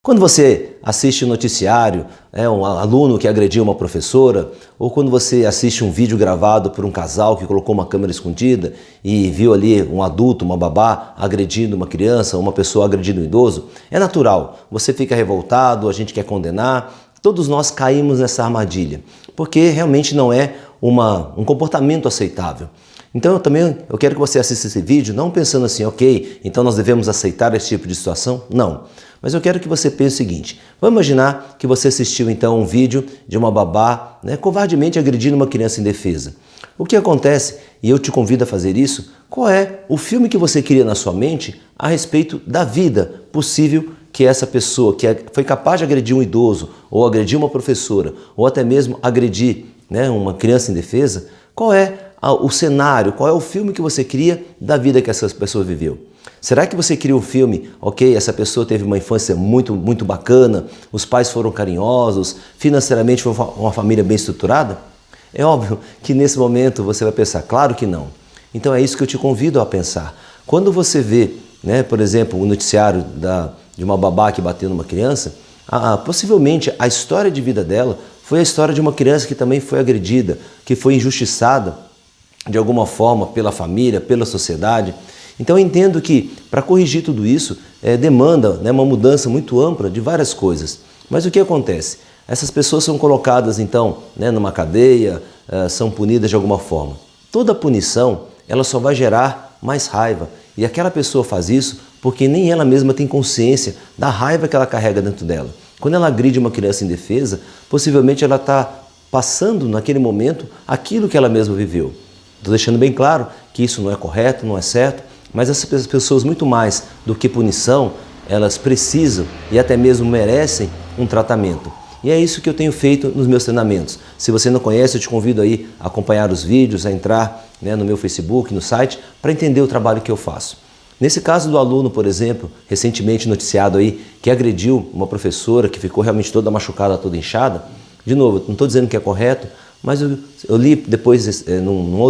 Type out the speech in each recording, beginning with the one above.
Quando você assiste um noticiário, um aluno que agrediu uma professora, ou quando você assiste um vídeo gravado por um casal que colocou uma câmera escondida e viu ali um adulto, uma babá, agredindo uma criança, uma pessoa agredindo um idoso, é natural. Você fica revoltado, a gente quer condenar, todos nós caímos nessa armadilha, porque realmente não é um comportamento aceitável. Então eu quero que você assista esse vídeo não pensando assim, ok, então nós devemos aceitar esse tipo de situação. Não. Mas eu quero que você pense o seguinte, vamos imaginar que você assistiu então um vídeo de uma babá covardemente agredindo uma criança indefesa. O que acontece, e eu te convido a fazer isso, qual é o filme que você cria na sua mente a respeito da vida possível que essa pessoa que foi capaz de agredir um idoso, ou agredir uma professora, ou até mesmo agredir uma criança indefesa, qual é o cenário, qual é o filme que você cria da vida que essa pessoa viveu? Será que você cria um filme, ok, essa pessoa teve uma infância muito bacana, os pais foram carinhosos, financeiramente foi uma família bem estruturada? É óbvio que nesse momento você vai pensar, claro que não. Então é isso que eu te convido a pensar. Quando você vê, por exemplo, um noticiário de uma babá que bateu numa criança, possivelmente a história de vida dela foi a história de uma criança que também foi agredida, que foi injustiçada de alguma forma pela família, pela sociedade. Então eu entendo que para corrigir tudo isso demanda uma mudança muito ampla de várias coisas. Mas o que acontece? Essas pessoas são colocadas então numa cadeia, são punidas de alguma forma. Toda punição ela só vai gerar mais raiva e aquela pessoa faz isso porque nem ela mesma tem consciência da raiva que ela carrega dentro dela. Quando ela agride uma criança indefesa, possivelmente ela está passando naquele momento aquilo que ela mesma viveu. Estou deixando bem claro que isso não é correto, não é certo, mas essas pessoas muito mais do que punição, elas precisam e até mesmo merecem um tratamento. E é isso que eu tenho feito nos meus treinamentos. Se você não conhece, eu te convido aí a acompanhar os vídeos, a entrar no meu Facebook, no site, para entender o trabalho que eu faço. Nesse caso do aluno, por exemplo, recentemente noticiado aí, que agrediu uma professora, que ficou realmente toda machucada, toda inchada, de novo, não estou dizendo que é correto, mas eu li depois, numa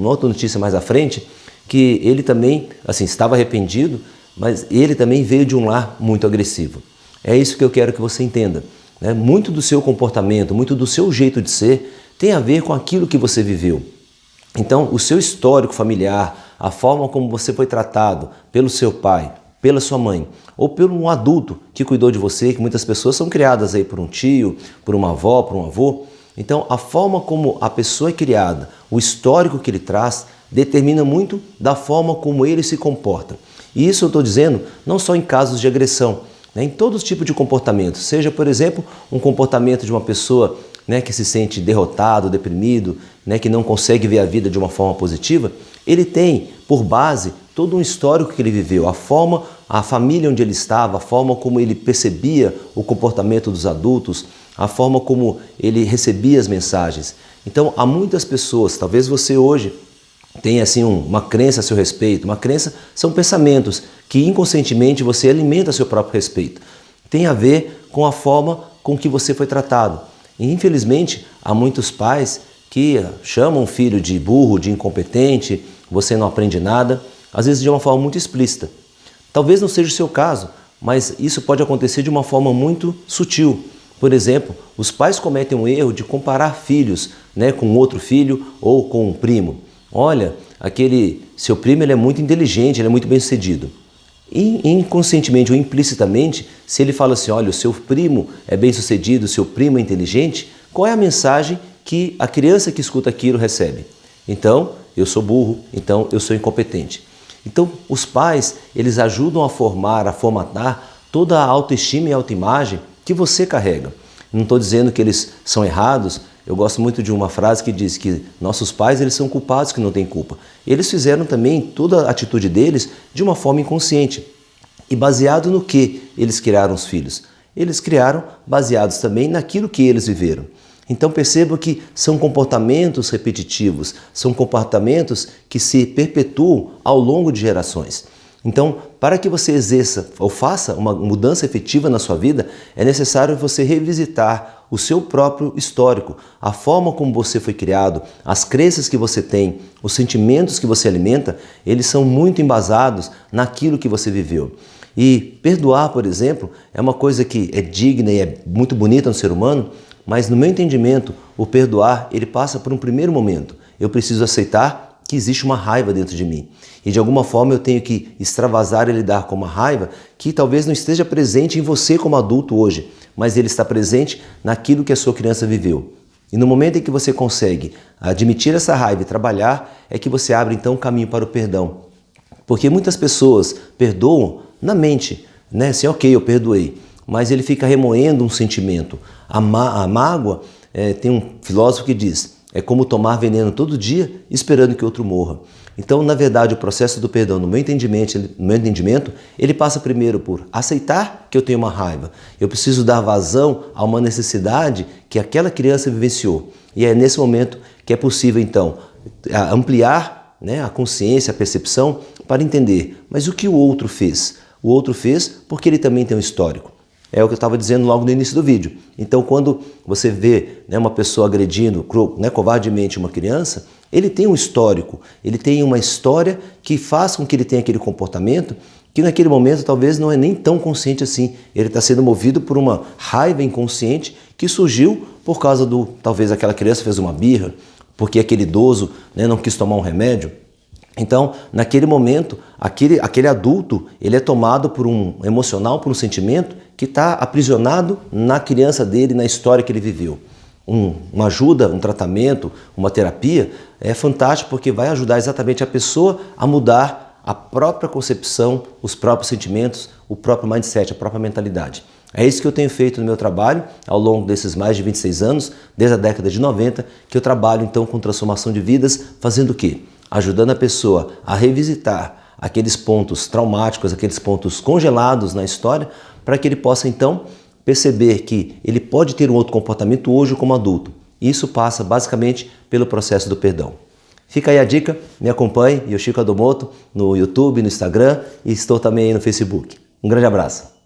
outra notícia mais à frente, que ele também, estava arrependido, mas ele também veio de um lar muito agressivo. É isso que eu quero que você entenda. Muito do seu comportamento, muito do seu jeito de ser, tem a ver com aquilo que você viveu. Então, o seu histórico familiar, a forma como você foi tratado pelo seu pai, pela sua mãe, ou por um adulto que cuidou de você, que muitas pessoas são criadas aí por um tio, por uma avó, por um avô. Então, a forma como a pessoa é criada, o histórico que ele traz, determina muito da forma como ele se comporta. E isso eu estou dizendo não só em casos de agressão, em todo tipo de comportamento. Seja, por exemplo, um comportamento de uma pessoa que se sente derrotado, deprimido, que não consegue ver a vida de uma forma positiva, ele tem por base todo um histórico que ele viveu, a família onde ele estava, a forma como ele percebia o comportamento dos adultos, a forma como ele recebia as mensagens. Então, há muitas pessoas, talvez você hoje tenha uma crença a seu respeito, uma crença são pensamentos que inconscientemente você alimenta a seu próprio respeito. Tem a ver com a forma com que você foi tratado. E, infelizmente, há muitos pais que chamam o filho de burro, de incompetente, você não aprende nada, às vezes de uma forma muito explícita. Talvez não seja o seu caso, mas isso pode acontecer de uma forma muito sutil. Por exemplo, os pais cometem um erro de comparar filhos com outro filho ou com um primo. Olha, aquele seu primo ele é muito inteligente, ele é muito bem-sucedido. E inconscientemente ou implicitamente, se ele fala assim, olha, o seu primo é bem-sucedido, o seu primo é inteligente, qual é a mensagem que a criança que escuta aquilo recebe? Então, eu sou burro, então eu sou incompetente. Então, os pais, eles ajudam a formatar toda a autoestima e autoimagem que você carrega. Não estou dizendo que eles são errados, eu gosto muito de uma frase que diz que nossos pais eles são culpados que não têm culpa. Eles fizeram também toda a atitude deles de uma forma inconsciente. E baseado no que eles criaram os filhos? Eles criaram baseados também naquilo que eles viveram. Então perceba que são comportamentos repetitivos, são comportamentos que se perpetuam ao longo de gerações. Então, para que você exerça ou faça uma mudança efetiva na sua vida, é necessário você revisitar o seu próprio histórico, a forma como você foi criado, as crenças que você tem, os sentimentos que você alimenta, eles são muito embasados naquilo que você viveu. E perdoar, por exemplo, é uma coisa que é digna e é muito bonita no ser humano, mas no meu entendimento, o perdoar, ele passa por um primeiro momento. Eu preciso aceitar que existe uma raiva dentro de mim. E de alguma forma eu tenho que extravasar e lidar com uma raiva que talvez não esteja presente em você como adulto hoje, mas ele está presente naquilo que a sua criança viveu. E no momento em que você consegue admitir essa raiva e trabalhar, é que você abre então um caminho para o perdão. Porque muitas pessoas perdoam na mente, né? Assim, ok, eu perdoei, mas ele fica remoendo um sentimento. A mágoa, tem um filósofo que diz, é como tomar veneno todo dia esperando que outro morra. Então, na verdade, o processo do perdão, no meu entendimento, ele passa primeiro por aceitar que eu tenho uma raiva. Eu preciso dar vazão a uma necessidade que aquela criança vivenciou. E é nesse momento que é possível, então, ampliar, né, a consciência, a percepção, para entender, mas o que o outro fez? O outro fez porque ele também tem um histórico. É o que eu estava dizendo logo no início do vídeo. Então, quando você vê, né, uma pessoa agredindo, né, covardemente uma criança, ele tem um histórico, ele tem uma história que faz com que ele tenha aquele comportamento que naquele momento talvez não é nem tão consciente assim. Ele está sendo movido por uma raiva inconsciente que surgiu por causa do, talvez aquela criança fez uma birra, porque aquele idoso, né, não quis tomar um remédio. Então, naquele momento, aquele adulto, ele é tomado por um emocional, por um sentimento que está aprisionado na criança dele, na história que ele viveu. Uma ajuda, um tratamento, uma terapia é fantástico porque vai ajudar exatamente a pessoa a mudar a própria concepção, os próprios sentimentos, o próprio mindset, a própria mentalidade. É isso que eu tenho feito no meu trabalho ao longo desses mais de 26 anos, desde a década de 90, que eu trabalho então com transformação de vidas, fazendo o quê? Ajudando a pessoa a revisitar aqueles pontos traumáticos, aqueles pontos congelados na história, para que ele possa então perceber que ele pode ter um outro comportamento hoje como adulto. Isso passa basicamente pelo processo do perdão. Fica aí a dica, me acompanhe, Yoshiko Adomoto, no YouTube, no Instagram e estou também aí no Facebook. Um grande abraço.